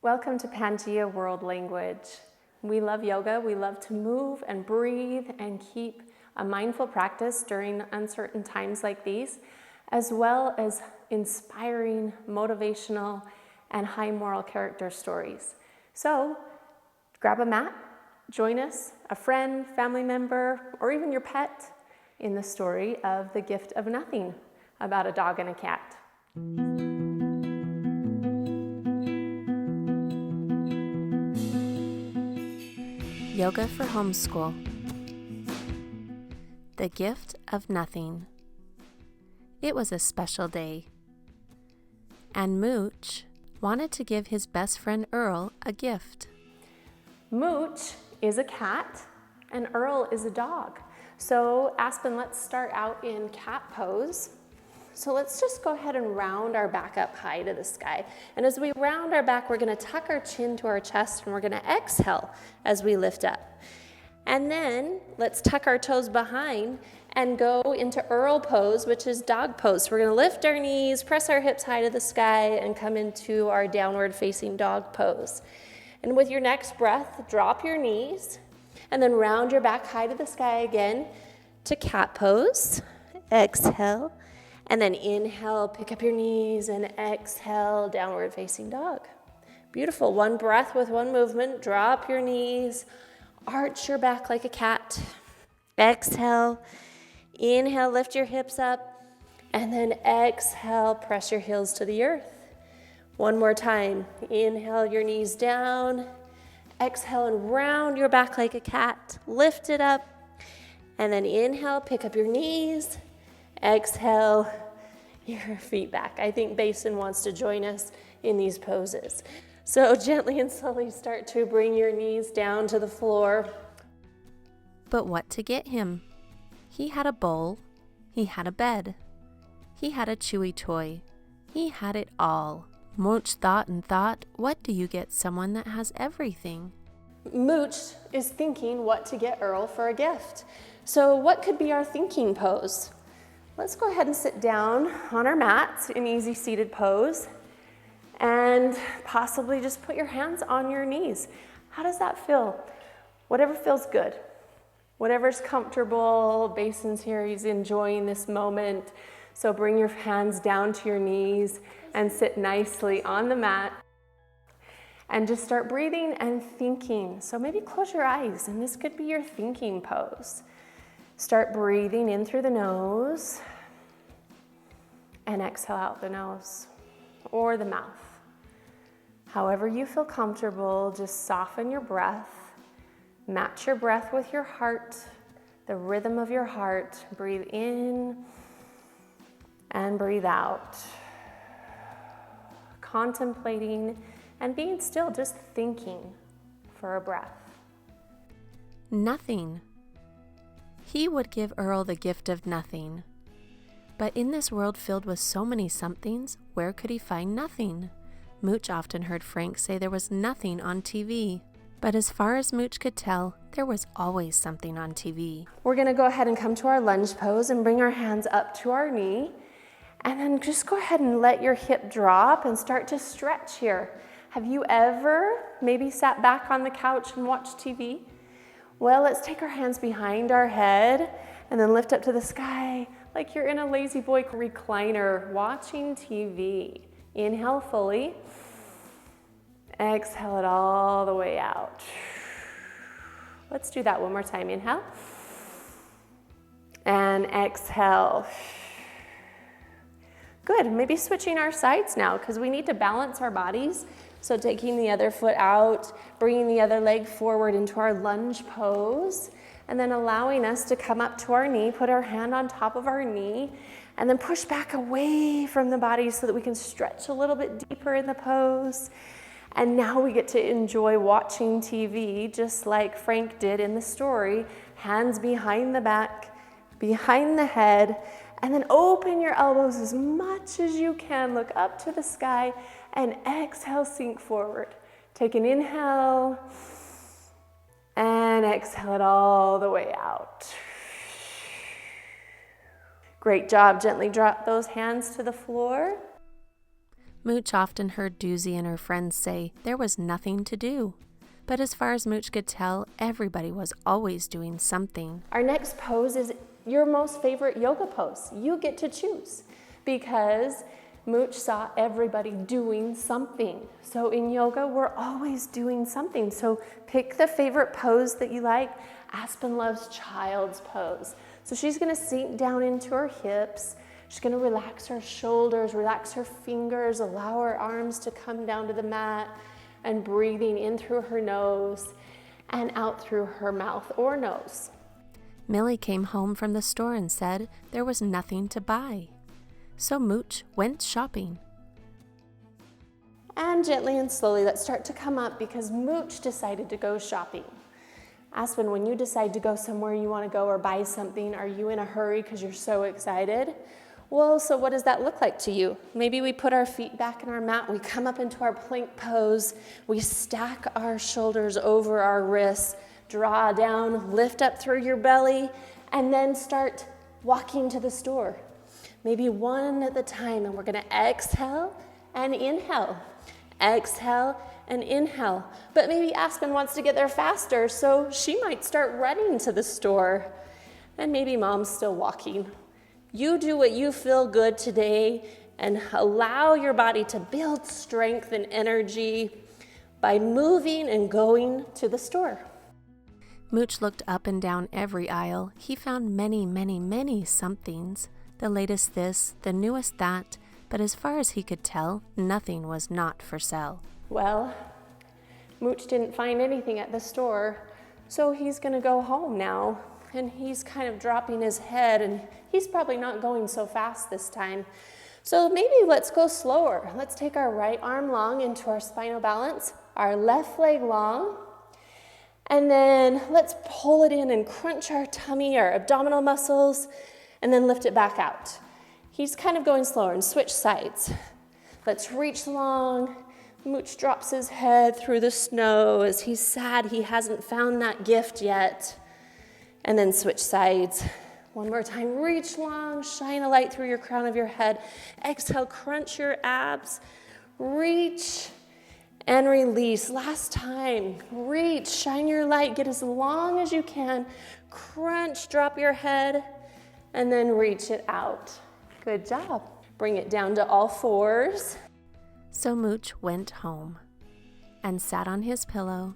Welcome to Pangea World Language. We love yoga. We love to move and breathe and keep a mindful practice during uncertain times like these, as well as inspiring, motivational, and high moral character stories. So grab a mat, join us, a friend, family member, or even your pet in the story of The Gift of Nothing about a dog and a cat. Yoga for Homeschool. The Gift of Nothing. It was a special day, and Mooch wanted to give his best friend Earl a gift. Mooch is a cat, and Earl is a dog. So Aspen, let's start out in cat pose. So let's just go ahead and round our back up high to the sky. And as we round our back, we're going to tuck our chin to our chest, and we're going to exhale as we lift up. And then let's tuck our toes behind and go into Earl pose, which is dog pose. So we're going to lift our knees, press our hips high to the sky, and come into our downward facing dog pose. And with your next breath, drop your knees, and then round your back high to the sky again to cat pose. Exhale. And then inhale, pick up your knees, and exhale, downward facing dog. Beautiful. One breath with one movement. Drop your knees, arch your back like a cat. Exhale. Inhale, lift your hips up. And then exhale, press your heels to the earth. One more time. Inhale, your knees down. Exhale and round your back like a cat. Lift it up. And then inhale, pick up your knees. Exhale, your feet back. I think Basin wants to join us in these poses. So gently and slowly start to bring your knees down to the floor. But what to get him? He had a bowl. He had a bed. He had a chewy toy. He had it all. Mooch thought and thought, what do you get someone that has everything? Mooch is thinking what to get Earl for a gift. So what could be our thinking pose? Let's go ahead and sit down on our mats in easy seated pose and possibly just put your hands on your knees. How does that feel? Whatever feels good. Whatever's comfortable. Basin's here, he's enjoying this moment. So bring your hands down to your knees and sit nicely on the mat and just start breathing and thinking. So maybe close your eyes, and this could be your thinking pose. Start breathing in through the nose and exhale out the nose or the mouth. However you feel comfortable, just soften your breath. Match your breath with your heart, the rhythm of your heart. Breathe in and breathe out. Contemplating and being still, just thinking for a breath. Nothing. He would give Earl the gift of nothing. But in this world filled with so many somethings, where could he find nothing? Mooch often heard Frank say there was nothing on TV. But as far as Mooch could tell, there was always something on TV. We're going to go ahead and come to our lunge pose and bring our hands up to our knee. And then just go ahead and let your hip drop and start to stretch here. Have you ever maybe sat back on the couch and watched TV? Well, let's take our hands behind our head and then lift up to the sky like you're in a lazy boy recliner watching TV. Inhale fully. Exhale it all the way out. Let's do that one more time. Inhale. And exhale. Good. Maybe switching our sides now because we need to balance our bodies. So taking the other foot out, bringing the other leg forward into our lunge pose, and then allowing us to come up to our knee, put our hand on top of our knee, and then push back away from the body so that we can stretch a little bit deeper in the pose. And now we get to enjoy watching TV just like Frank did in the story. Hands behind the back, behind the head, and then open your elbows as much as you can. Look up to the sky and exhale, sink forward. Take an inhale and exhale it all the way out. Great job. Gently drop those hands to the floor. Mooch often heard Doozy and her friends say there was nothing to do. But as far as Mooch could tell, everybody was always doing something. Our next pose is your most favorite yoga pose. You get to choose because Mooch saw everybody doing something. So in yoga, we're always doing something. So pick the favorite pose that you like. Aspen loves child's pose. So she's gonna sink down into her hips. She's gonna relax her shoulders, relax her fingers, allow her arms to come down to the mat, and breathing in through her nose and out through her mouth or nose. Millie came home from the store and said there was nothing to buy. So Mooch went shopping. And gently and slowly, let's start to come up because Mooch decided to go shopping. Aspen, when you decide to go somewhere you want to go or buy something, are you in a hurry because you're so excited? Well, so what does that look like to you? Maybe we put our feet back in our mat, we come up into our plank pose, we stack our shoulders over our wrists, draw down, lift up through your belly, and then start walking to the store. Maybe one at a time, and we're gonna exhale and inhale. Exhale and inhale. But maybe Aspen wants to get there faster, so she might start running to the store. And maybe mom's still walking. You do what you feel good today and allow your body to build strength and energy by moving and going to the store. Mooch looked up and down every aisle. He found many, many, many somethings. The latest this, the newest that, but as far as he could tell, nothing was not for sale. Well, Mooch didn't find anything at the store, so he's gonna go home now. And he's kind of dropping his head, and he's probably not going so fast this time. So maybe let's go slower. Let's take our right arm long into our spinal balance, our left leg long, and then let's pull it in and crunch our tummy, our abdominal muscles, and then lift it back out. He's kind of going slower, and switch sides. Let's reach long. Mooch drops his head through the snow as he's sad he hasn't found that gift yet. And then switch sides. One more time, reach long, shine a light through your crown of your head. Exhale, crunch your abs. Reach and release. Last time, reach, shine your light, get as long as you can. Crunch, drop your head, and then reach it out. Good job. Bring it down to all fours. So Mooch went home and sat on his pillow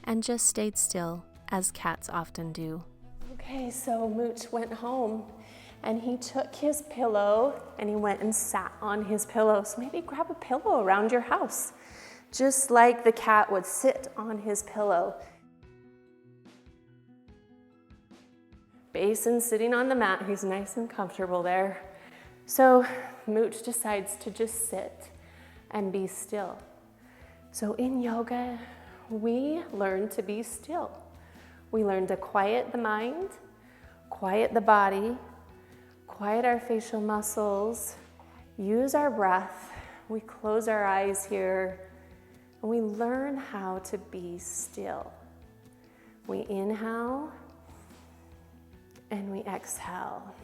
and just stayed still, as cats often do. Okay, so Mooch went home and he took his pillow and he went and sat on his pillow. So maybe grab a pillow around your house, just like the cat would sit on his pillow. Basin sitting on the mat, he's nice and comfortable there. So Mooch decides to just sit and be still. So in yoga, we learn to be still. We learn to quiet the mind, quiet the body, quiet our facial muscles, use our breath. We close our eyes here, and we learn how to be still. We inhale, and we exhale.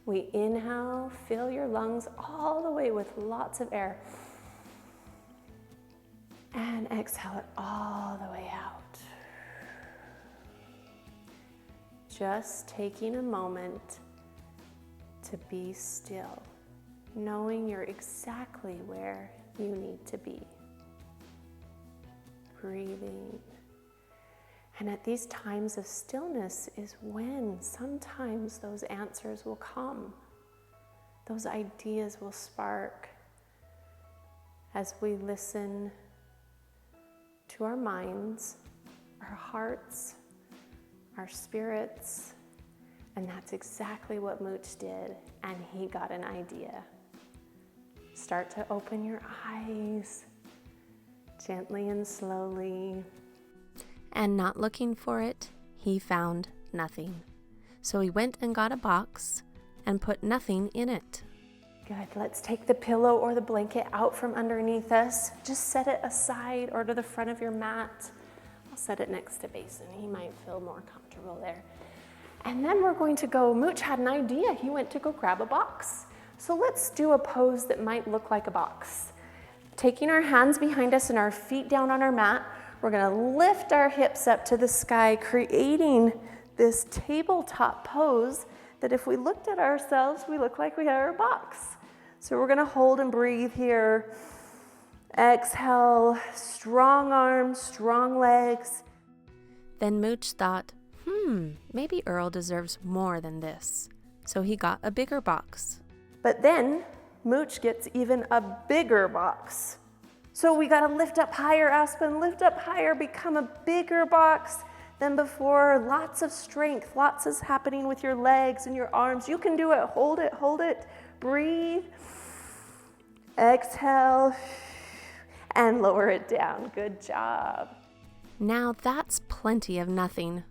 We inhale, fill your lungs all the way with lots of air. And exhale it all the way out. Just taking a moment to be still, knowing you're exactly where you need to be. Breathing. And at these times of stillness is when sometimes those answers will come. Those ideas will spark as we listen to our minds, our hearts, our spirits, and that's exactly what Mooch did, and he got an idea. Start to open your eyes, gently and slowly. And not looking for it, he found nothing. So he went and got a box and put nothing in it. Good, let's take the pillow or the blanket out from underneath us. Just set it aside or to the front of your mat. I'll set it next to Basin. He might feel more comfortable there. And then we're going to go, Mooch had an idea. He went to go grab a box. So let's do a pose that might look like a box. Taking our hands behind us and our feet down on our mat, we're gonna lift our hips up to the sky, creating this tabletop pose that if we looked at ourselves, we look like we are a box. So we're gonna hold and breathe here. Exhale, strong arms, strong legs. Then Mooch thought, maybe Earl deserves more than this. So he got a bigger box. But then Mooch gets even a bigger box. So we gotta lift up higher, Aspen, lift up higher, become a bigger box than before. Lots of strength, lots is happening with your legs and your arms. You can do it, hold it, breathe. Exhale, and lower it down, good job. Now that's plenty of nothing.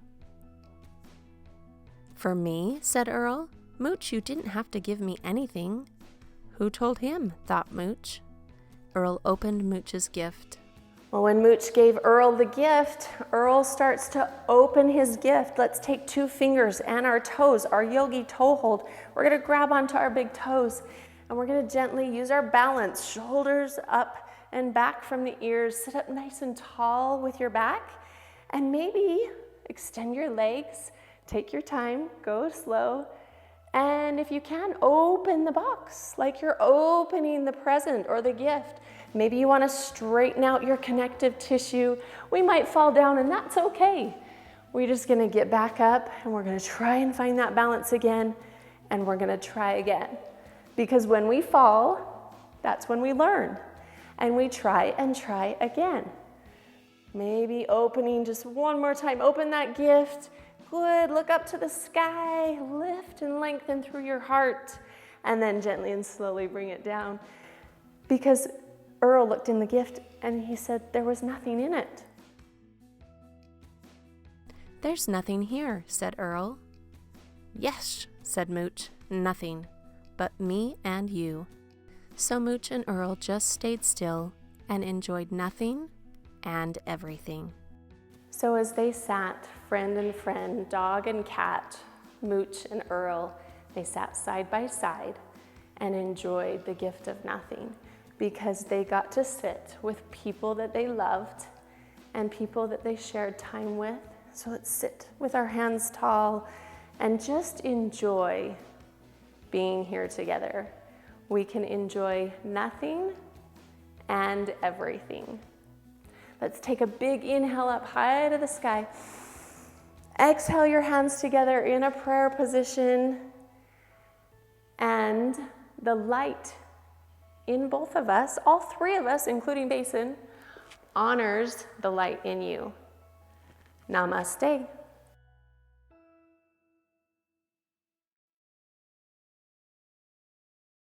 For me, said Earl. Mooch, you didn't have to give me anything. Who told him, thought Mooch. Earl opened Mooch's gift. Well, when Mooch gave Earl the gift, Earl starts to open his gift. Let's take 2 fingers and our toes, our yogi toe hold. We're gonna grab onto our big toes and we're gonna gently use our balance, shoulders up and back from the ears. Sit up nice and tall with your back and maybe extend your legs. Take your time, go slow. And if you can, open the box like you're opening the present or the gift. Maybe you want to straighten out your connective tissue. We might fall down and that's okay. We're just going to get back up and we're going to try and find that balance again and we're going to try again. Because when we fall, that's when we learn. And we try and try again. Maybe opening just one more time. Open that gift. Good, look up to the sky, lift and lengthen through your heart, and then gently and slowly bring it down. Because Earl looked in the gift and he said there was nothing in it. There's nothing here, said Earl. Yes, said Mooch, nothing, but me and you. So Mooch and Earl just stayed still and enjoyed nothing and everything. So as they sat, friend and friend, dog and cat, Mooch and Earl, they sat side by side and enjoyed the gift of nothing because they got to sit with people that they loved and people that they shared time with. So let's sit with our hands tall and just enjoy being here together. We can enjoy nothing and everything. Let's take a big inhale up high to the sky. Exhale your hands together in a prayer position. And the light in both of us, all 3 of us, including Basin, honors the light in you. Namaste.